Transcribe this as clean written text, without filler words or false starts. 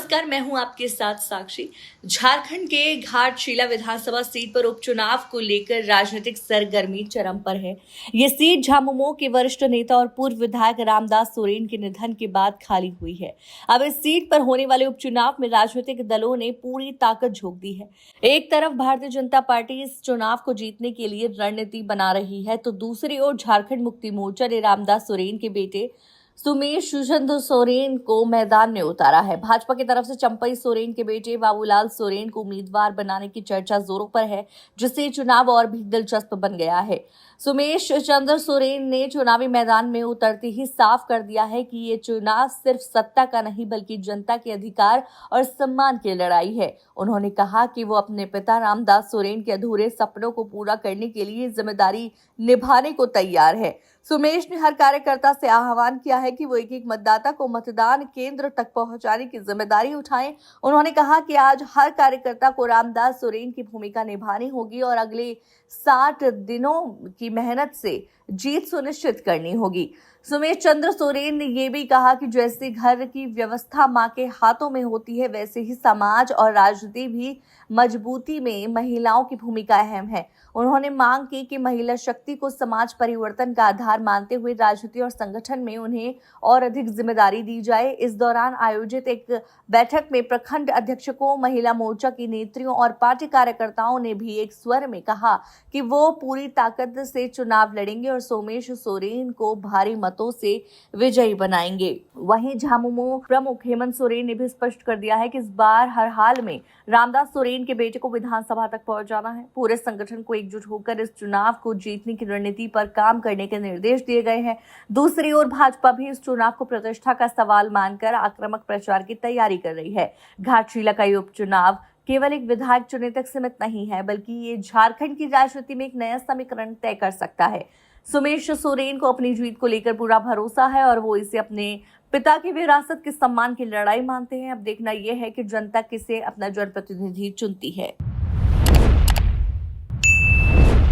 नमस्कार, मैं हूं आपके साथ साक्षी। झारखंड के घाटशिला विधानसभा सीट पर उपचुनाव को लेकर राजनीतिक सरगर्मी चरम पर है। ये सीट झामुमो के वरिष्ठ नेता और पूर्व विधायक रामदास सोरेन के निधन के बाद खाली हुई है। अब इस सीट पर होने वाले उपचुनाव में राजनीतिक दलों ने पूरी ताकत झोंक दी है। एक तरफ भारतीय जनता पार्टी इस चुनाव को जीतने के लिए रणनीति बना रही है, तो दूसरी ओर झारखंड मुक्ति मोर्चा ने रामदास सोरेन के बेटे सुमेश चंद्र सोरेन को मैदान में उतारा है। भाजपा की तरफ से चंपई सोरेन के बेटे बाबूलाल सोरेन को उम्मीदवार बनाने की चर्चा जोरों पर है, जिससे चुनाव और भी दिलचस्प बन गया है। सुमेश चंद्र सोरेन ने चुनावी मैदान में उतरते ही साफ कर दिया है कि ये चुनाव सिर्फ सत्ता का नहीं बल्कि जनता के अधिकार और सम्मान की लड़ाई है। उन्होंने कहा कि वो अपने पिता रामदास सोरेन के अधूरे सपनों को पूरा करने के लिए जिम्मेदारी निभाने को तैयार है। सुमेश ने हर कार्यकर्ता से आह्वान किया है कि वो एक एक मतदाता को मतदान केंद्र तक पहुंचाने की जिम्मेदारी उठाएं। उन्होंने कहा कि आज हर कार्यकर्ता को रामदास सोरेन की भूमिका निभानी होगी और अगले 60 दिनों की मेहनत से जीत सुनिश्चित करनी होगी। सुमेश चंद्र सोरेन ने यह भी कहा कि जैसे घर की व्यवस्था मां के हाथों में होती है, वैसे ही समाज और राजनीति भी मजबूती में महिलाओं की भूमिका अहम है। उन्होंने मांग की कि महिला शक्ति को समाज परिवर्तन का आधार मानते हुए राजनीति और संगठन में उन्हें और अधिक जिम्मेदारी दी जाए। इस दौरान आयोजित एक बैठक में प्रखंड अध्यक्षों, महिला मोर्चा की नेत्रियों और पार्टी कार्यकर्ताओं ने भी एक स्वर में कहा कि वो पूरी ताकत से चुनाव लड़ेंगे और सोमेश सोरेन को भारी मतों से विजयी बनाएंगे। वहीं झामुमो प्रमुख हेमंत सोरेन ने भी स्पष्ट कर दिया है कि इस बार हर हाल में रामदास सोरेन के बेटे को विधानसभा तक पहुंचाना है। पूरे संगठन को एकजुट होकर इस चुनाव को जीतने की रणनीति पर काम करने के निर्देश दिए गए हैं। दूसरी ओर भाजपा भी इस चुनाव को प्रतिष्ठा का सवाल मानकर आक्रामक प्रचार की तैयारी कर रही है। घाटशिला का ये उपचुनाव केवल एक विधायक चुनने तक सीमित नहीं है, बल्कि ये झारखंड की राजनीति में एक नया समीकरण तय कर सकता है। सुमेश सोरेन को अपनी जीत को लेकर पूरा भरोसा है और वो इसे अपने पिता की विरासत के सम्मान की लड़ाई मानते हैं। अब देखना यह है कि जनता किसे अपना जनप्रतिनिधि चुनती है।